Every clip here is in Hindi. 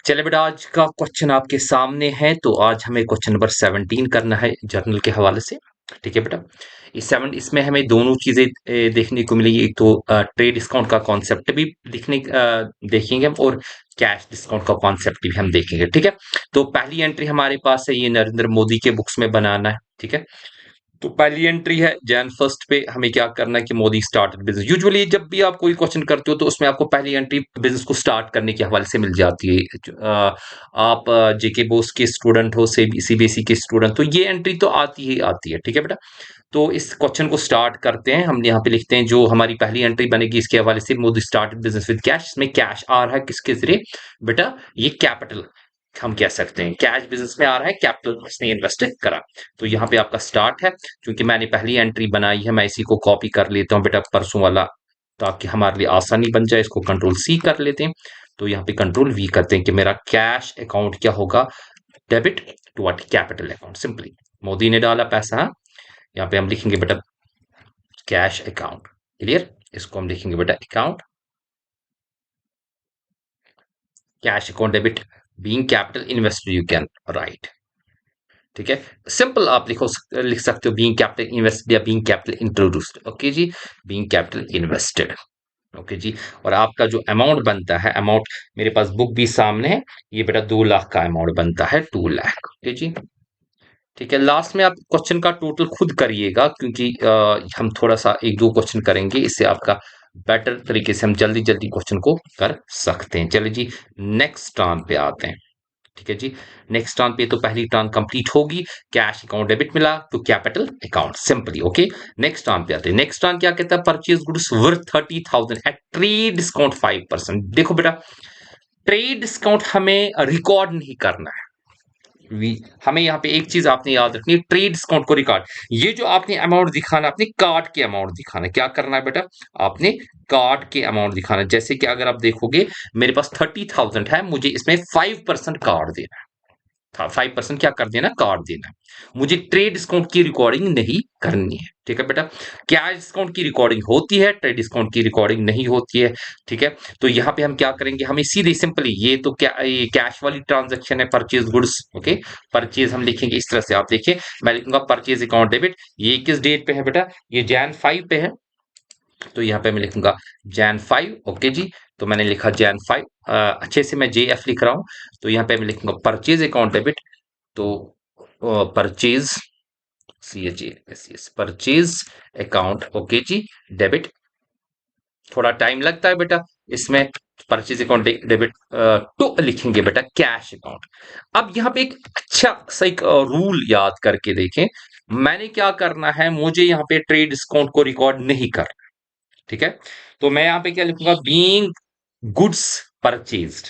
चलिए बेटा, आज का क्वेश्चन आपके सामने है। तो आज हमें क्वेश्चन नंबर 17 करना है जर्नल के हवाले से। ठीक है बेटा, इसमें हमें दोनों चीजें देखने को मिलेगी। एक तो ट्रेड डिस्काउंट का कॉन्सेप्ट भी देखेंगे हम, और कैश डिस्काउंट का कॉन्सेप्ट भी हम देखेंगे। ठीक है, तो पहली एंट्री हमारे पास है, ये नरेंद्र मोदी के बुक्स में बनाना है। ठीक है, तो पहली एंट्री है जैन फर्स्ट पे। हमें क्या करना है कि मोदी स्टार्टेड बिजनेस। यूजुअली जब भी आप कोई क्वेश्चन करते हो तो उसमें आपको पहली एंट्री बिजनेस को स्टार्ट करने के हवाले से मिल जाती है। आप जेके बोस के स्टूडेंट हो, सीबीएसई के स्टूडेंट, तो ये एंट्री तो आती ही आती है। ठीक है बेटा, तो इस क्वेश्चन को स्टार्ट करते हैं। हम यहाँ पे लिखते हैं जो हमारी पहली एंट्री बनेगी इसके हवाले से, Modi started business with cash. इसमें कैश आ रहा है किसके जरिए बेटा? ये कैपिटल हम कह सकते हैं, कैश बिजनेस में आ रहा है, कैपिटल इसने इन्वेस्ट करा। तो यहाँ पे आपका स्टार्ट है। क्योंकि मैंने पहली एंट्री बनाई है, मैं इसी को कॉपी कर लेता हूँ बेटा परसों वाला, ताकि हमारे लिए आसानी बन जाए। इसको कंट्रोल सी कर लेते हैं। तो यहाँ पे कंट्रोल वी करते हैं कि मेरा कैश अकाउंट क्या होगा? Debit to what? Capital account. Simply Modi ने डाला पैसा, यहाँ पे हम लिखेंगे बेटा कैश अकाउंट। क्लियर? इसको हम लिखेंगे बेटा account cash account debit being capital invested, you can write. ठीक है, सिंपल आप लिख सकते हो बीइंग कैपिटल इन्वेस्टेड या बीइंग कैपिटल इंट्रोड्यूस्ड। ओके जी, बीइंग कैपिटल इन्वेस्टेड। ओके जी, और आपका जो अमाउंट बनता है, अमाउंट मेरे पास बुक भी सामने है, ये बेटा 2 लाख का अमाउंट बनता है, 2 लाख। ओके जी, ठीक है। लास्ट में आप क्वेश्चन का टोटल खुद करिएगा, क्योंकि हम थोड़ा सा एक दो क्वेश्चन करेंगे, इससे आपका बेटर तरीके से हम जल्दी जल्दी क्वेश्चन को कर सकते हैं। चलिए जी, नेक्स्ट टर्न पे आते हैं। ठीक है जी, नेक्स्ट टर्न पे तो पहली टर्न कंप्लीट होगी, कैश अकाउंट डेबिट मिला तो capital account, simply. Okay, next turn पे आते हैं। नेक्स्ट टर्न क्या कहता है? Purchase goods worth 30,000 at trade discount 5%। देखो बेटा, ट्रेड डिस्काउंट हमें रिकॉर्ड नहीं करना है। हमें यहाँ पे एक चीज आपने याद रखनी है, ट्रेड डिस्काउंट को रिकॉर्ड। ये जो आपने अमाउंट दिखाना, अपने कार्ड के अमाउंट दिखाना है। क्या करना है बेटा? आपने कार्ड के अमाउंट दिखाना है। जैसे कि अगर आप देखोगे, मेरे पास 30,000 है, मुझे इसमें 5% कार्ड देना है। था 5% क्या कर देना? कार्ड देना है। मुझे ट्रेड डिस्काउंट की रिकॉर्डिंग नहीं करनी है। ठीक है बेटा, कैश डिस्काउंट की रिकॉर्डिंग होती है, ट्रेड डिस्काउंट की रिकॉर्डिंग नहीं होती है। ठीक है, तो यहाँ पे हम क्या करेंगे, हमें सीधे सिंपली, ये तो क्या, ये कैश वाली ट्रांजेक्शन है, परचेज गुड्स। ओके, परचेज हम लिखेंगे इस तरह से। आप देखिए, मैं लिखूंगा परचेज अकाउंट डेबिट। ये किस डेट पे है बेटा? ये जैन 5 पे है। तो यहाँ पे मैं लिखूंगा जैन 5। ओके जी, तो मैंने लिखा जैन 5। अच्छे से मैं JF लिख रहा हूँ। तो यहाँ पे मैं लिखूंगा परचेज अकाउंट डेबिट। तो purchase, CHAS, purchase account. Okay जी, डेबिट। थोड़ा टाइम लगता है बेटा इसमें। परचेज अकाउंट डेबिट टू लिखेंगे बेटा कैश अकाउंट। अब यहाँ पे एक अच्छा सा एक रूल याद करके देखें। मैंने क्या करना है, मुझे यहाँ पे ट्रेड डिस्काउंट को रिकॉर्ड नहीं करना। ठीक है, तो मैं यहाँ पे क्या लिखूंगा? Being goods purchased.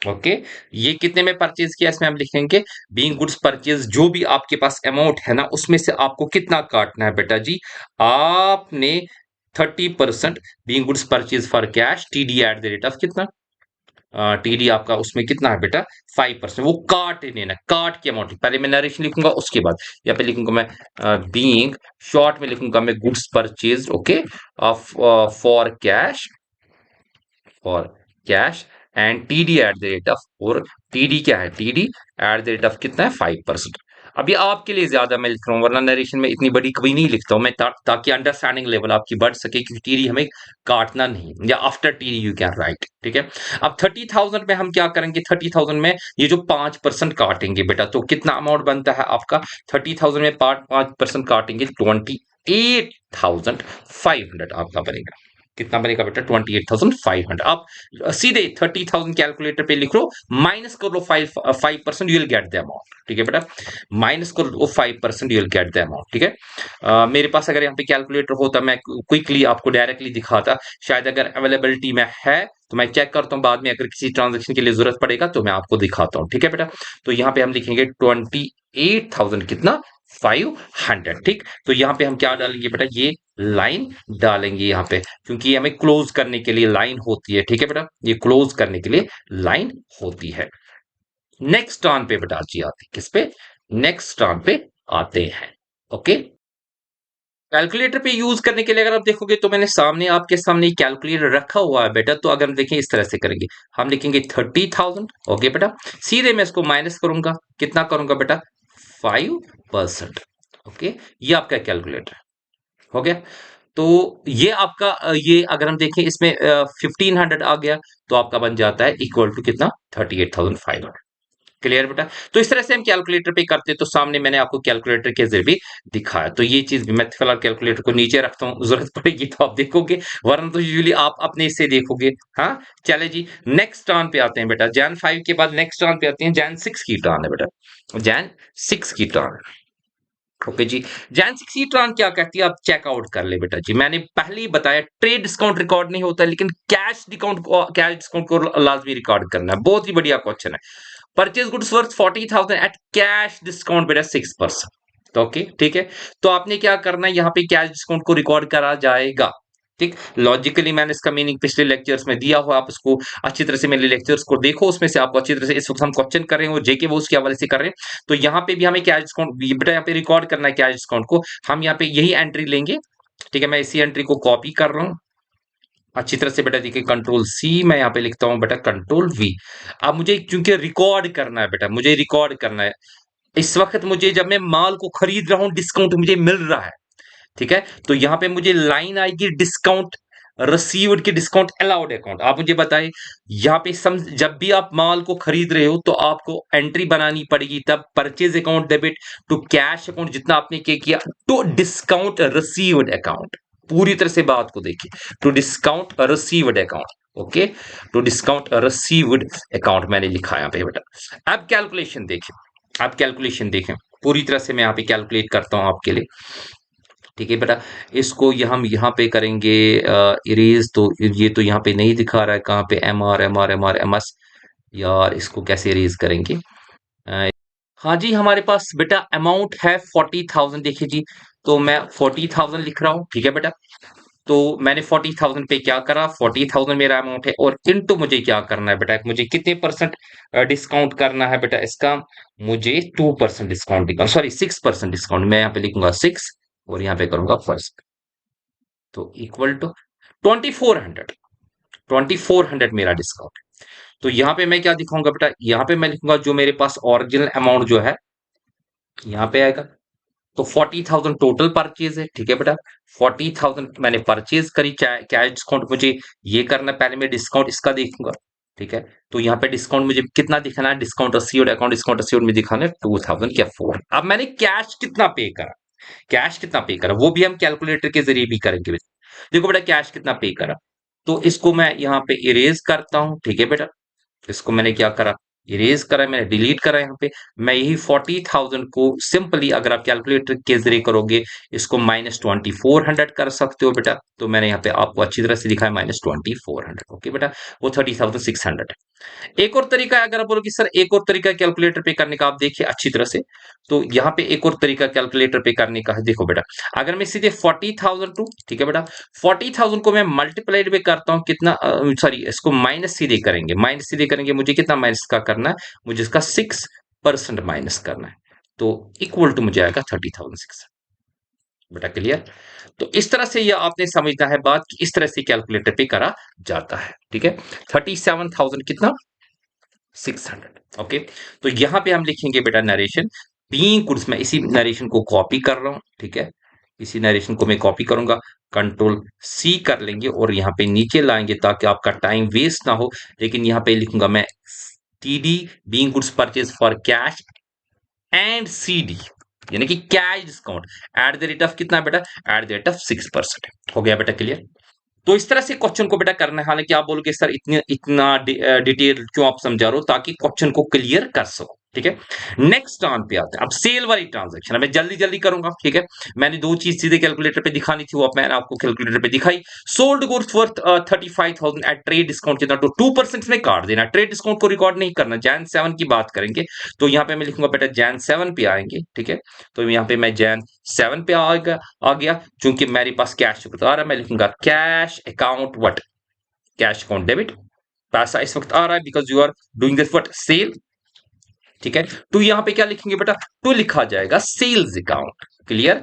ओके, ये कितने में परचेज किया, इसमें हम लिखेंगे बीइंग गुड्स परचेज। जो भी आपके पास अमाउंट है ना, उसमें से आपको कितना काटना है बेटा जी? आपने 30% being goods purchase for cash, TD at the rate of कितना? TD आपका उसमें कितना है बेटा? 5%। वो काट लेना, काट के अमाउंट। पहले मैं नरेशन लिखूंगा, उसके बाद यहाँ पे लिखूंगा मैं बीइंग, शॉर्ट में लिखूंगा मैं goods purchase. Okay, for cash, for cash and TD at the rate of, और TD क्या है? TD at the rate of कितना है? 5%। अब ये आपके लिए ज्यादा मैं लिख रहा हूँ, वरना नरेशन में इतनी बड़ी कभी नहीं लिखता हूँ मैं, ताकि अंडरस्टैंडिंग लेवल आपकी बढ़ सके, क्योंकि TD हमें काटना नहीं, या after TD you can write. ठीक है, अब 30,000 में हम क्या करेंगे? 30,000 में ये जो 5% काटेंगे बेटा, तो कितना अमाउंट बनता है आपका? 30,000 में 5% काटेंगे, 28,500 आपका बनेगा। कितना बनेगा बेटा? 28,500। आप सीधे 30,000 कैलकुलेटर पे लिख लो, माइनस कर लो 5%, you will get the amount. ठीक है बेटा, माइनस कर लो 5%, you will get the amount. ठीक है, मेरे पास अगर यहाँ पे कैलकुलेटर होता, मैं क्विकली आपको डायरेक्टली दिखाता। शायद अगर अवेलेबिलिटी में है तो मैं चेक करता हूँ, बाद में अगर किसी ट्रांजेक्शन के लिए जरूरत पड़ेगा तो मैं आपको दिखाता हूँ। ठीक है बेटा, तो यहाँ पे हम लिखेंगे 28,000 कितना? 500। ठीक, तो यहाँ पे हम क्या डालेंगे बेटा? ये लाइन डालेंगे यहाँ पे, क्योंकि ये हमें क्लोज करने के लिए लाइन होती है। ठीक है बेटा, ये क्लोज करने के लिए लाइन होती है। नेक्स्ट टर्न पे बेटा जी आती है, किस पे? नेक्स्ट टर्न पे आते हैं। ओके, कैलकुलेटर पे यूज करने के लिए अगर आप देखोगे तो मैंने सामने आपके सामने कैलकुलेटर रखा हुआ है बेटा। तो अगर हम देखें इस तरह से करेंगे, हम लिखेंगे 30,000। ओके बेटा, सीधे मैं इसको माइनस करूंगा, कितना करूंगा बेटा, 5%। ओके, ये आपका कैलकुलेटर हो गया। तो ये आपका ये अगर हम देखें इसमें 1500 आ गया, तो आपका बन जाता है इक्वल टू कितना, 38,500। क्लियर बेटा। तो इस तरह से हम कैलकुलेटर पे करते हैं। तो सामने मैंने आपको कैलकुलेटर के जरिए भी दिखाया। तो ये चीज भी मैं फिलहाल कैलकुलेटर को नीचे रखता हूँ, जरूरत पड़ेगी तो आप देखोगे, वरना तो यूजुअली आप अपने से देखोगे। हाँ, चले जी, नेक्स्ट टर्न पे आते हैं बेटा। जैन 5 के बाद नेक्स्ट टर्न पे आते हैं, जैन 6 की टर्न है बेटा, जैन 6 की टर्न। ओके जी, जैन 6 की टर्न क्या कहती है, आप चेकआउट कर ले बेटा जी। मैंने पहले ही बताया ट्रेड डिस्काउंट रिकॉर्ड नहीं होता, लेकिन कैश डिस्काउंट को लाजमी रिकॉर्ड करना है। बहुत ही बढ़िया क्वेश्चन है। Purchase goods worth 40,000 at cash discount बेटा 6%। ओके ठीक है, तो आपने क्या करना है, यहाँ पे कैश डिस्काउंट को रिकॉर्ड करा जाएगा। ठीक, लॉजिकली मैंने इसका मीनिंग पिछले लेक्चर्स में दिया हुआ, आप उसको अच्छी तरह से मेरे लेक्चर्स को देखो, उसमें से आपको अच्छी तरह से, इस वक्त हम क्वेश्चन कर रहे हैं वो जेके वो उसके हवाले से कर रहे हैं। तो यहाँ पे भी हमें कैश डिस्काउंट बेटा यहाँ पे रिकॉर्ड करना है, कैश डिस्काउंट को हम यहाँ पे यही एंट्री लेंगे। ठीक है, मैं इसी एंट्री को कॉपी कर रहा हूँ अच्छी तरह से बेटा। देखिए कंट्रोल सी, मैं यहाँ पे लिखता हूँ बेटा कंट्रोल वी। अब मुझे क्योंकि रिकॉर्ड करना है बेटा, मुझे रिकॉर्ड करना है इस वक्त, मुझे जब मैं माल को खरीद रहा हूं डिस्काउंट मुझे मिल रहा है। ठीक है, तो यहां पे मुझे लाइन आएगी डिस्काउंट रिसीव्ड की, डिस्काउंट अलाउड अकाउंट। आप मुझे बताएं, यहाँ पे जब भी आप माल को खरीद रहे हो तो आपको एंट्री बनानी पड़ेगी, तब purchase account debit to cash account जितना आपने क्या किया, टू डिस्काउंट रिसीव्ड अकाउंट। पूरी तरह से बात को देखिए, to discount received account. Okay, to discount received account मैंने लिखा यहाँ पे बेटा। अब कैलकुलेशन देखिए, आप कैलकुलेशन देखें पूरी तरह से, मैं यहाँ पे कैलकुलेट करता हूं आपके लिए। ठीक है बेटा, इसको हम यहाँ पे करेंगे इरेज। तो ये तो यहाँ पे नहीं दिखा रहा है, कहाँ पे, एम आर एम एस। यार इसको कैसे इरेज करेंगे। अ, हाँ जी, हमारे पास बेटा अमाउंट है 40,000। देखिए जी, तो मैं 40,000 लिख रहा हूँ। ठीक है बेटा, तो मैंने 40,000 पे क्या करा, 40,000 मेरा अमाउंट है, और इनटू मुझे क्या करना है बेटा, मुझे कितने परसेंट डिस्काउंट करना है बेटा इसका, मुझे 2% डिस्काउंट, सॉरी 6% डिस्काउंट। मैं यहाँ पे लिखूंगा 6 और यहाँ पे करूंगा फर्स्ट, तो इक्वल टू 2400। 2400 मेरा डिस्काउंट। तो यहाँ पे मैं क्या दिखाऊंगा बेटा, यहाँ पे मैं लिखूंगा जो मेरे पास ओरिजिनल अमाउंट जो है यहाँ पे आएगा। तो 40,000 टोटल परचेज है। ठीक है बेटा, 40,000 मैंने परचेज करी, कैश डिस्काउंट मुझे ये करना, पहले मैं डिस्काउंट इसका देखूंगा। ठीक है, तो यहाँ पे डिस्काउंट मुझे कितना दिखाना है, discount received account, discount received में दिखाना है 2000 क्या 4। अब मैंने कैश कितना पे करा, कैश कितना पे करा वो भी हम कैलकुलेटर के जरिए भी करेंगे बेटा। देखो बेटा कैश कितना पे करा, तो इसको मैं यहाँ पे इरेज करता हूँ। ठीक है बेटा, इसको मैंने क्या करा, इरेज करा, मैंने डिलीट करा यहाँ पे। मैं यही 40,000 को सिंपली अगर आप कैलकुलेटर के जरिए करोगे, इसको -2400 कर सकते हो बेटा। तो मैंने यहाँ पे आपको अच्छी तरह से लिखा है -2400। ओके बेटा, वो 30,600 है। एक और तरीका है, अगर आप बोलोगे सर एक और तरीका कैलकुलेटर पे करने का, आप देखिए अच्छी तरह से। तो यहाँ पे एक और तरीका कैलकुलेटर पे करने का है। देखो बेटा, अगर मैं सीधे 40,000 टू, ठीक है बेटा, 40,000 को मैं मल्टीप्लाइड में करता हूँ कितना, सॉरी इसको माइनस सीधे करेंगे, माइनस सीधे करेंगे, मुझे कितना माइनस का करना है, मुझे इसका 6% माइनस करना है। तो इक्वल टू मुझे आएगा 30,600 बेटा। क्लियर। तो इस तरह से ये आपने समझना है बात कि इस तरह से कैलकुलेटर पे करा जाता है। ठीक है, 37,000 कितना, 600। ओके, तो यहां पे हम लिखेंगे बेटा नरेशन बीइंग गुड्स, में इसी नरेशन को कॉपी कर रहा हूं। ठीक है, इसी नरेशन को मैं कॉपी करूंगा, कंट्रोल सी कर लेंगे और यहाँ पे नीचे लाएंगे ताकि आपका टाइम वेस्ट ना हो। लेकिन यहाँ पे लिखूंगा मैं TD being goods purchase for cash and CD, यानी कि cash discount at the rate of कितना बेटा, एट द रेट ऑफ 6%। हो गया बेटा क्लियर। तो इस तरह से क्वेश्चन को बेटा करना है। हालांकि आप बोलोगे सर इतने इतना डिटेल क्यों आप समझा रहे हो, ताकि क्वेश्चन को क्लियर कर सको। ठीक है, नेक्स्ट टर्न पे आते हैं। अब सेल वाली ट्रांजैक्शन मैं जल्दी जल्दी करूंगा। ठीक है, मैंने दो चीज सीधे कैलकुलेटर पे दिखानी थी, वो अब मैंने आपको कैलकुलेटर पे दिखाई। Sold goods worth 35,000 at trade discount कितना, तो 2% में काट देना, ट्रेड डिस्काउंट को रिकॉर्ड नहीं करना। जैन 7 की बात करेंगे, तो यहाँ पे मैं लिखूंगा बेटा जैन 7 पे आएंगे। ठीक है, तो यहाँ पे मैं जैन 7 पे आ गया। चूंकि मेरे पास कैश बता रहा है, मैं लिखूंगा cash account what, cash account debit, पैसा इस वक्त आ रहा है because you are doing this what sale. ठीक है, तो यहां पे क्या लिखेंगे बेटा, तो लिखा जाएगा सेल्स अकाउंट। क्लियर।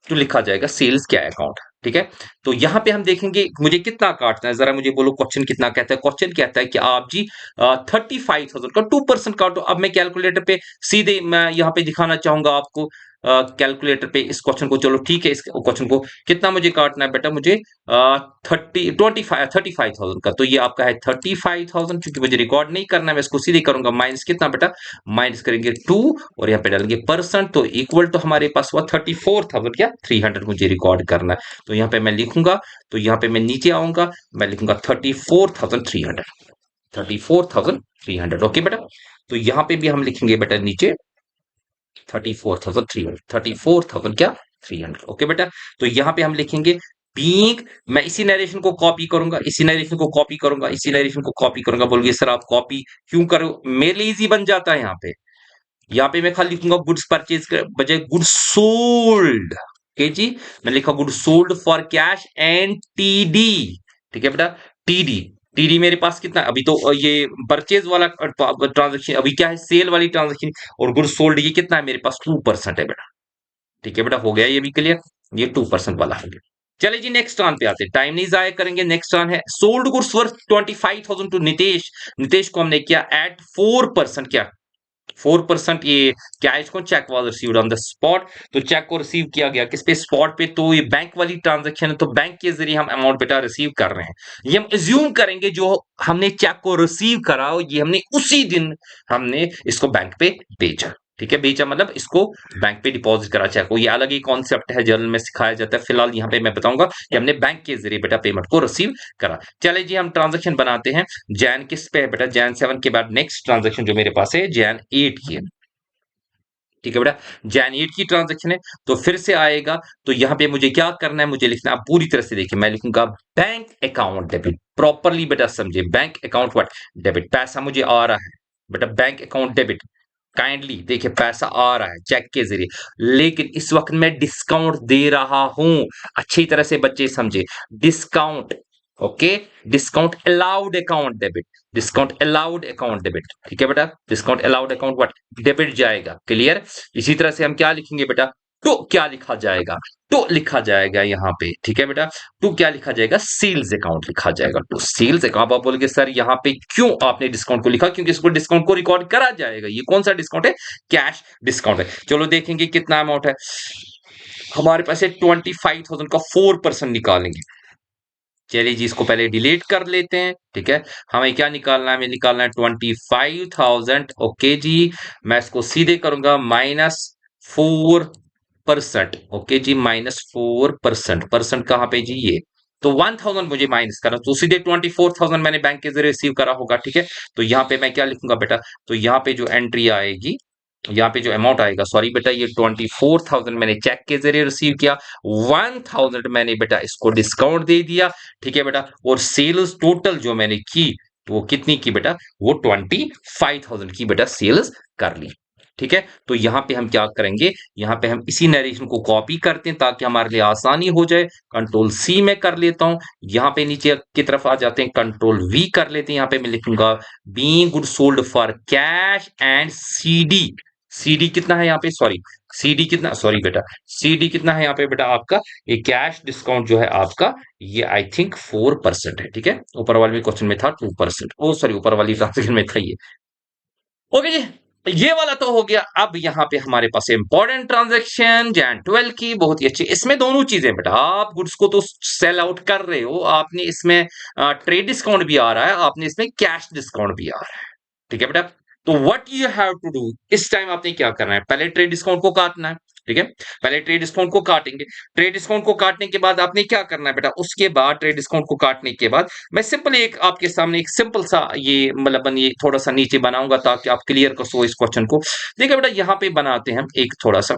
तो लिखा जाएगा सेल्स क्या अकाउंट। ठीक है, तो यहाँ पे हम देखेंगे मुझे कितना काटना है, जरा मुझे बोलो क्वेश्चन कितना कहता है। क्वेश्चन कहता है कि आप जी 35,000 का 2% काटो। अब मैं कैलकुलेटर पे सीधे मैं यहाँ पे दिखाना चाहूंगा आपको, कैलकुलेटर पे इस क्वेश्चन को। चलो ठीक है, इस क्वेश्चन को कितना मुझे काटना है बेटा, मुझे 35,000 का। तो ये आपका है 35,000, क्योंकि मुझे रिकॉर्ड नहीं करना है, मैं इसको सीधे करूंगा माइनस कितना बेटा, माइनस करेंगे 2 और यहाँ पे डालेंगे परसेंट, तो इक्वल तो हमारे पास हुआ 34,000 क्या 300 मुझे रिकॉर्ड करना है। तो यहाँ पे मैं लिखूंगा, तो यहाँ पे मैं नीचे आऊंगा, मैं लिखूंगा 34,300, 34,300। ओके बेटा, तो यहाँ पे भी हम लिखेंगे बेटा नीचे 34,300, 34,000 क्या 300। ओके बेटा, तो यहाँ पे हम लिखेंगे बीइंग, मैं इसी नरेशन को कॉपी करूंगा, इसी नरेशन को कॉपी करूंगा, इसी नरेशन को कॉपी करूंगा। बोलोगे सर आप कॉपी क्यों करो, मेरे लिए इजी बन जाता है। यहाँ पे मैं खाली लिखूंगा गुड्स परचेज के बजाय गुड्स सोल्ड। ओके जी, मैं लिखा goods sold for cash and TD. ठीक है बेटा, टीडी, टीडी मेरे पास कितना, अभी तो ये परचेज वाला ट्रांजेक्शन, अभी क्या है सेल वाली ट्रांजेक्शन, और गुड्स सोल्ड ये कितना है मेरे पास 2% है बेटा। ठीक है बेटा, हो गया ये भी क्लियर, ये 2% वाला हो गया। चलिए जी नेक्स्ट टर्न पे आते हैं, टाइम नहीं जाया करेंगे। नेक्स्ट टर्न है sold goods worth 25,000 to Nitesh. Nitesh को हमने किया एट 4%, क्या 4%। ये क्या है, इसको cheque was received on the spot. तो चेक को रिसीव किया गया किस पे, स्पॉट पे। तो ये बैंक वाली ट्रांजैक्शन है, तो बैंक के जरिए हम अमाउंट बेटा रिसीव कर रहे हैं। ये हम एज्यूम करेंगे जो हमने चेक को रिसीव करा ये हमने उसी दिन हमने इसको बैंक पे भेजा। ठीक है, बेचा मतलब इसको बैंक पे डिपॉजिट करा चेक को। ये अलग ही कॉन्सेप्ट है, जर्नल में सिखाया जाता है। फिलहाल यहाँ पे मैं बताऊंगा कि हमने बैंक के जरिए बेटा पेमेंट को रिसीव करा। चले जी हम ट्रांजेक्शन बनाते हैं। जैन किस पे है बेटा, जैन 7 के बाद नेक्स्ट ट्रांजेक्शन जो मेरे पास है जैन 8 की है। ठीक है बेटा, जैन 8 की ट्रांजेक्शन है, तो फिर से आएगा। तो यहाँ पे मुझे क्या करना है, मुझे लिखना है, आप पूरी तरह से देखिए, मैं लिखूंगा बैंक अकाउंट डेबिट। प्रॉपरली बेटा समझे, बैंक अकाउंट व्हाट डेबिट, पैसा मुझे आ रहा है बेटा, बैंक अकाउंट डेबिट। काइंडली देखिए पैसा आ रहा है चेक के जरिए, लेकिन इस वक्त मैं डिस्काउंट दे रहा हूं। अच्छी तरह से बच्चे समझे, discount. Okay, discount allowed account debit, discount allowed account debit. ठीक है बेटा, discount allowed account what debit जाएगा। क्लियर, इसी तरह से हम क्या लिखेंगे बेटा, तो क्या लिखा जाएगा, तो लिखा जाएगा यहाँ पे। ठीक है बेटा, तो क्या लिखा जाएगा, सेल्स अकाउंट लिखा जाएगा। तो सेल्स अकाउंट, आप बोलोगे सर यहाँ पे क्यों आपने डिस्काउंट को लिखा, क्योंकि इसको डिस्काउंट को रिकॉर्ड करा जाएगा। ये कौन सा डिस्काउंट है, कैश डिस्काउंट है। चलो देखेंगे कितना अमाउंट है हमारे पास है, 25,000 का 4% निकालेंगे। चलिए जी इसको पहले डिलीट कर लेते हैं। ठीक है, हमें क्या निकालना है, हमें निकालना है 25,000। ओके जी, मैं इसको सीधे करूंगा -4%। ओके जी, -4%। परसेंट कहां पे जी, ये तो 1,000 मुझे माइनस करना, तो सीधे 24,000 मैंने बैंक के जरिए रिसीव करा होगा। ठीक है, तो यहाँ पे मैं क्या लिखूंगा बेटा, तो यहाँ पे जो एंट्री आएगी, यहाँ पे जो अमाउंट आएगा, सॉरी बेटा, ये 24,000 मैंने चेक के जरिए रिसीव किया, 1,000 मैंने बेटा इसको डिस्काउंट दे दिया। ठीक है बेटा, और सेल्स टोटल जो मैंने की, तो वो कितनी की बेटा, वो 25,000 की बेटा सेल्स कर ली। ठीक है, तो यहाँ पे हम क्या करेंगे, यहाँ पे हम इसी नरेशन को कॉपी करते हैं ताकि हमारे लिए आसानी हो जाए। कंट्रोल सी में कर लेता हूं, यहाँ पे नीचे की तरफ आ जाते हैं, कंट्रोल वी कर लेते हैं। यहाँ पे मैं लिखूंगा being good sold for cash and CD. CD कितना है यहाँ पे, सॉरी सीडी कितना, सॉरी बेटा, सीडी कितना है यहाँ पे बेटा आपका, ये कैश डिस्काउंट जो है आपका, ये आई थिंक 4% है। ठीक है, ऊपर वाले क्वेश्चन में था 2%, ओ सॉरी ऊपर वाली ट्रांजेक्शन में था ये। ओके जी, ये वाला तो हो गया। अब यहाँ पे हमारे पास इंपॉर्टेंट ट्रांजेक्शन जैन 12 की, बहुत ही अच्छी। इसमें दोनों चीजें बेटा, आप गुड्स को तो सेल आउट कर रहे हो, आपने इसमें ट्रेड डिस्काउंट भी आ रहा है, आपने इसमें कैश डिस्काउंट भी आ रहा है। ठीक है बेटा, तो what you have to do, इस टाइम आपने क्या करना है, पहले ट्रेड डिस्काउंट को काटना है। ठीक है, पहले ट्रेड डिस्काउंट को काटेंगे। ट्रेड डिस्काउंट को काटने के बाद आपने क्या करना है बेटा, उसके बाद ट्रेड डिस्काउंट को काटने के बाद मैं सिंपल एक आपके सामने एक सिंपल सा ये मतलब ये थोड़ा सा नीचे बनाऊंगा ताकि आप क्लियर कर सो इस क्वेश्चन को। देखिए बेटा, यहाँ पे बनाते हैं एक थोड़ा सा,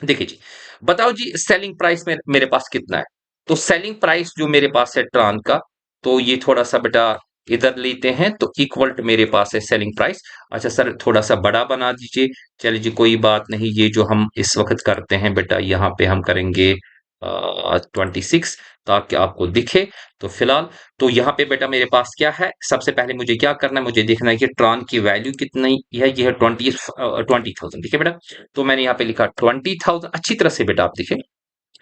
देखिए जी, बताओ जी सेलिंग प्राइस में मेरे पास कितना है। तो सेलिंग प्राइस जो मेरे पास है ट्रांस का, तो ये थोड़ा सा बेटा इधर लेते हैं, तो इक्वल टू मेरे पास है सेलिंग प्राइस। अच्छा सर थोड़ा सा बड़ा बना दीजिए। चलिए जी कोई बात नहीं, ये जो हम इस वक्त करते हैं बेटा, यहाँ पे हम करेंगे 26 ताकि आपको दिखे। तो फिलहाल तो यहाँ पे बेटा मेरे पास क्या है, सबसे पहले मुझे क्या करना है, मुझे देखना है कि ट्रान की वैल्यू कितनी है। ये है 20,000। ठीक है बेटा, तो मैंने यहाँ पे लिखा 20,000। अच्छी तरह से बेटा आप देखें,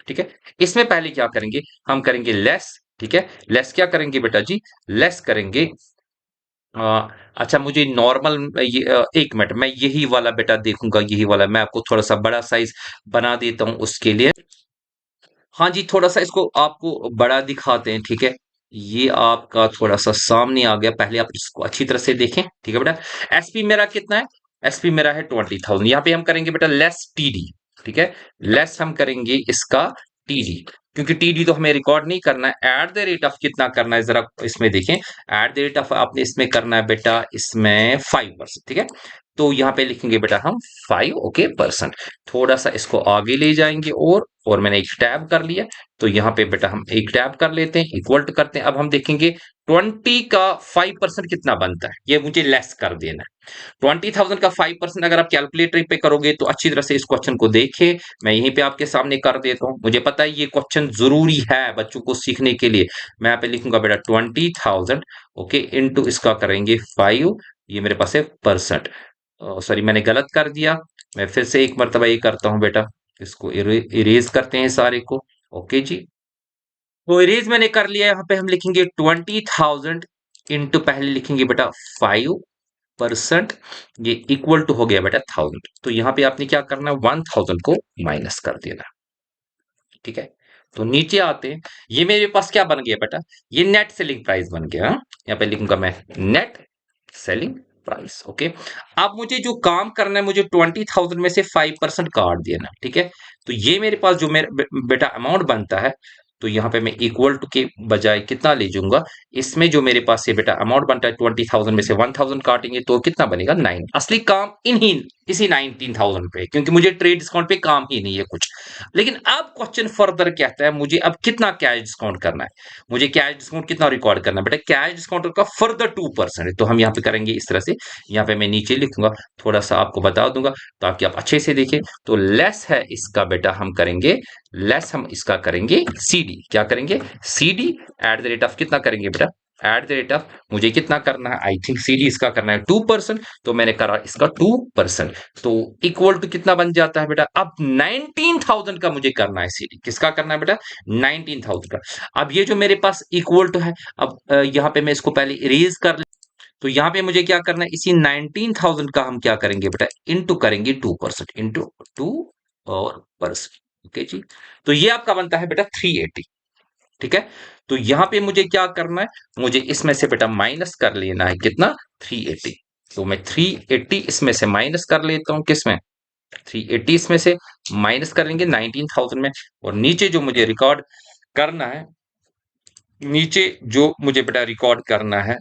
ठीक है। इसमें पहले क्या करेंगे, हम करेंगे लेस। ठीक है, लेस क्या करेंगे बेटा जी, लेस करेंगे। अ, अच्छा मुझे नॉर्मल, ये 1 मिनट मैं यही वाला बेटा देखूंगा, यही वाला मैं आपको थोड़ा सा बड़ा साइज बना देता हूं उसके लिए। हाँ जी, थोड़ा सा इसको आपको बड़ा दिखाते हैं। ठीक है, ये आपका थोड़ा सा सामने आ गया, पहले आप इसको अच्छी तरह से देखें। ठीक है बेटा, एसपी मेरा कितना है, एसपी मेरा है 20,000। यहाँ पे हम करेंगे बेटा लेस टीडी। ठीक है, लेस हम करेंगे इसका टीडी, क्योंकि टीडी तो हमें रिकॉर्ड नहीं करना है। एट द रेट ऑफ कितना करना है, जरा इसमें देखें। एट द रेट ऑफ आपने इसमें करना है बेटा, इसमें 5%। ठीक है, तो यहाँ पे लिखेंगे बेटा हम 5, ओके, परसेंट। थोड़ा सा इसको आगे ले जाएंगे, और मैंने एक टैब कर लिया। तो यहाँ पे बेटा हम एक टैब कर लेते हैं, इक्वल टू करते हैं। अब हम देखेंगे 20 का 5% कितना बनता है, ये मुझे लेस कर देना है। 20,000 का 5% अगर आप कैलकुलेटर पे करोगे तो अच्छी तरह से इस क्वेश्चन को देखे, मैं यहीं पे आपके सामने कर देता हूं। मुझे पता है ये क्वेश्चन जरूरी है बच्चों को सीखने के लिए। मैं यहाँ पे लिखूंगा बेटा 20,000, ओके, इनटू इसका करेंगे 5, ये मेरे पास है परसेंट। सॉरी, मैंने गलत कर दिया। मैं फिर से एक मरतबा ये करता हूं बेटा, इसको इरेज करते हैं सारे को। ओके जी, तो इरेज मैंने कर लिया। यहाँ पे हम लिखेंगे 20,000 इंटू, पहले लिखेंगे बेटा 5%, ये इक्वल टू हो गया बेटा 1000। तो यहाँ पे आपने क्या करना है, 1000 को माइनस कर देना। ठीक है, तो नीचे आते हैं, ये मेरे पास क्या बन गया बेटा, ये नेट सेलिंग प्राइस बन गया। हाँ? यहाँ पे लिखूंगा मैं नेट सेलिंग प्राइस। ओके, अब मुझे जो काम करना है, मुझे 20,000 में से 5% काट देना। ठीक है, तो ये मेरे पास जो मेरा बेटा अमाउंट बनता है, तो यहाँ पे मैं इक्वल टू के बजाय कितना ले जाऊंगा, इसमें जो मेरे पास ये बेटा अमाउंट बनता है 20,000 में से 1000 काटेंगे तो कितना बनेगा 9। असली काम इन्हीं इसी 19,000 पे, क्योंकि मुझे ट्रेड डिस्काउंट पे काम ही नहीं है कुछ। लेकिन अब क्वेश्चन फर्दर कहता है मुझे अब कितना कैश डिस्काउंट करना है, मुझे कैश डिस्काउंट कितना रिकॉर्ड करना है बेटा, कैश डिस्काउंट का फर्दर 2% है। तो हम यहाँ पे करेंगे इस तरह से, यहाँ पे मैं नीचे लिखूंगा, थोड़ा सा आपको बता दूंगा ताकि आप अच्छे से देखें। तो लेस है इसका बेटा, हम करेंगे लेस, हम इसका करेंगे सीडी। क्या करेंगे, CD. At the rate of कितना करेंगे बेटा, एट द रेट ऑफ मुझे कितना करना है, आई थिंक सीडी इसका करना है 2%, तो मैंने करा इसका 2%। तो इक्वल टू कितना बन जाता है बेटा, अब 19,000 का मुझे करना है सीडी। किसका करना है बेटा, 19,000 का। अब ये जो मेरे पास इक्वल टू है, अब यहाँ पे मैं इसको पहले इरेज कर, तो यहाँ पे मुझे क्या करना है, इसी 19,000 का हम क्या करेंगे बेटा, इंटू करेंगे 2%, इंटू 2 और परसेंट। ओके जी, तो ये आपका बनता है बेटा 380। ठीक है, तो यहाँ पे मुझे क्या करना है, मुझे इसमें से बेटा माइनस कर लेना है कितना, 380। तो मैं 380 इसमें से माइनस कर लेता हूँ, किसमें, 380 इसमें से माइनस करेंगे 19,000 में। और नीचे जो मुझे रिकॉर्ड करना है, नीचे जो मुझे बेटा रिकॉर्ड करना है,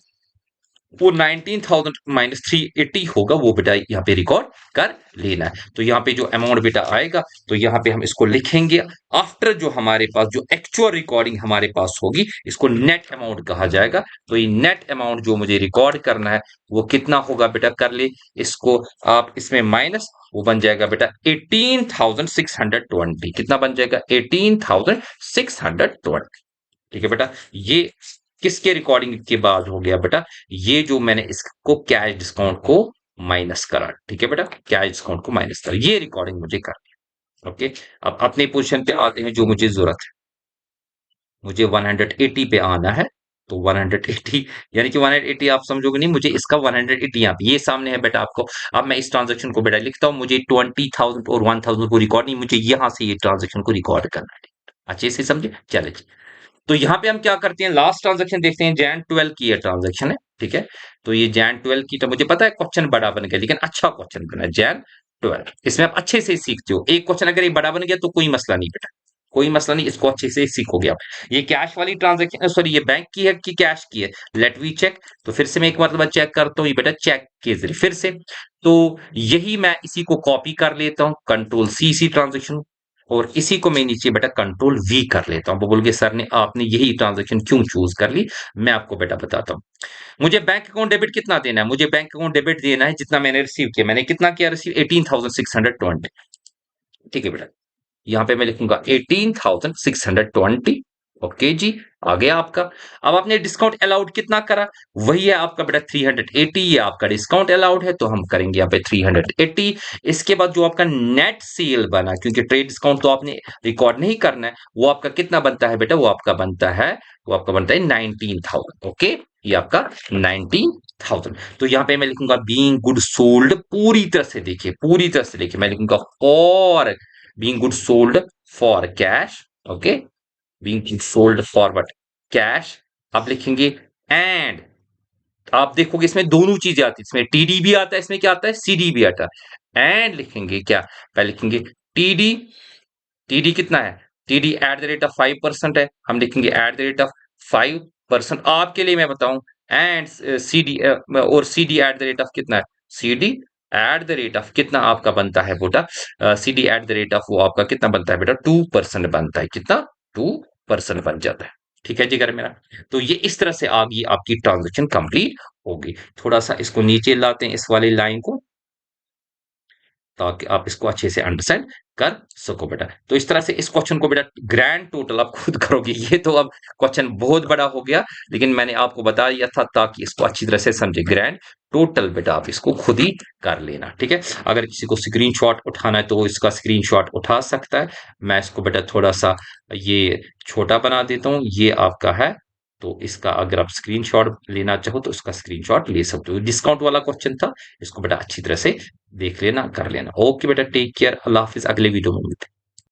वो 19,000 माइनस 380 होगा, वो बेटा यहाँ पे रिकॉर्ड कर लेना है। तो यहाँ पे जो अमाउंट बेटा आएगा, तो यहाँ पे हम इसको लिखेंगे आफ्टर जो हमारे पास जो एक्चुअल रिकॉर्डिंग हमारे पास होगी, इसको नेट अमाउंट कहा जाएगा। तो ये नेट अमाउंट जो मुझे रिकॉर्ड करना है वो कितना होगा बेटा, कर ले इसको आप इसमें माइनस, वो बन जाएगा बेटा 18,620। कितना बन जाएगा, 18,620। ठीक है बेटा, ये किसके रिकॉर्डिंग के बाद हो गया बेटा, ये जो मैंने इसको कैश डिस्काउंट को माइनस करा। ठीक है बेटा, कैश डिस्काउंट को माइनस करा, ये रिकॉर्डिंग मुझे करनी है। ओके, अब अपने पोजीशन पे आते हैं जो मुझे जरूरत है, मुझे 180 पे आना है। तो 180 यानी कि 180 आप समझोगे नहीं, मुझे इसका 180 यहाँ पे ये सामने है बेटा आपको। अब मैं इस ट्रांजेक्शन को बेटा लिखता हूँ, मुझे 20,000 और 1,000 को रिकॉर्ड नहीं, मुझे यहां से ये ट्रांजेक्शन को रिकॉर्ड करना है। अच्छे से समझे, चले जी। तो यहाँ पे हम क्या करते हैं, लास्ट ट्रांजेक्शन देखते हैं, जैन 12 की ये ट्रांजेक्शन है। ठीक है, तो ये जैन 12 की, तो मुझे पता है क्वेश्चन बड़ा बन गया, लेकिन अच्छा क्वेश्चन बना है जैन 12। इसमें आप अच्छे से सीखते हो, एक क्वेश्चन अगर ये बड़ा बन गया तो कोई मसला नहीं बेटा, कोई मसला नहीं, इसको अच्छे से सीखोगे आप। ये कैश वाली ट्रांजेक्शन, सॉरी ये बैंक की है कि कैश की है, लेट वी चेक। तो फिर से मैं एक बार चेक करता हूँ, ये बेटा चेक के जरिए फिर से। तो यही मैं इसी को कॉपी कर लेता हूँ, कंट्रोल सी, इसी ट्रांजेक्शन, और इसी को मैं नीचे बेटा कंट्रोल वी कर लेता हूं। वो बोल के सर ने आपने यही ट्रांजेक्शन क्यों चूज कर ली, मैं आपको बेटा बताता हूं। मुझे बैंक अकाउंट डेबिट कितना देना है, मुझे बैंक अकाउंट डेबिट देना है जितना मैंने रिसीव किया। मैंने कितना किया रिसीव, 18,620। ठीक है बेटा, यहाँ पे मैं लिखूंगा 18,620। ओके जी, आ गया आपका। अब आपने डिस्काउंट अलाउड कितना करा, वही है आपका बेटा 380, ये आपका डिस्काउंट अलाउड है, तो हम करेंगे यहाँ पे 380। इसके बाद जो आपका नेट सेल बना, क्योंकि ट्रेड डिस्काउंट तो आपने रिकॉर्ड नहीं करना है, वो आपका कितना बनता है बेटा, वो आपका बनता है 19,000। ओके, ये आपका 19,000। तो यहाँ पे मैं लिखूंगा बीइंग गुड सोल्ड, पूरी तरह से देखिए, पूरी तरह से देखिए, मैं लिखूंगा for being good sold for cash. Okay, being sold forward cash. आप लिखेंगे एंड, आप देखोगे इसमें दोनों चीजें आती है, इसमें टीडी भी आता है, इसमें क्या आता है, सीडी भी आता है। एंड लिखेंगे क्या, पहले लिखेंगे टीडी, टीडी कितना है, TD at the rate of 5% है, हम लिखेंगे एट द रेट ऑफ 5%। आपके लिए मैं बताऊं, एंड सीडी और CD at the rate of कितना है, CD at the rate of कितना आपका बनता है बेटा, CD at the rate of वो आपका कितना बनता है बेटा, 2% बनता है, कितना, 2% बन जाता है। ठीक है जी घर मेरा। तो ये इस तरह से आगे आपकी ट्रांजेक्शन कंप्लीट होगी। थोड़ा सा इसको नीचे लाते हैं, इस वाली लाइन को, ताकि आप इसको अच्छे से अंडरस्टैंड कर सको बेटा। तो इस तरह से इस क्वेश्चन को बेटा ग्रैंड टोटल आप खुद करोगे, ये तो अब क्वेश्चन बहुत बड़ा हो गया, लेकिन मैंने आपको बता दिया था ताकि इसको अच्छी तरह से समझे। ग्रैंड टोटल बेटा आप इसको खुद ही कर लेना, ठीक है। अगर किसी को स्क्रीनशॉट उठाना है तो वो इसका स्क्रीनशॉट उठा सकता है। मैं इसको बेटा थोड़ा सा ये छोटा बना देता हूँ, ये आपका है, तो इसका अगर आप स्क्रीनशॉट लेना चाहो तो इसका स्क्रीनशॉट ले सकते हो। डिस्काउंट वाला क्वेश्चन था, इसको बेटा अच्छी तरह से देख लेना, कर लेना। ओके बेटा, टेक केयर, अल्लाह हाफिज, अगले वीडियो में मिलते हैं।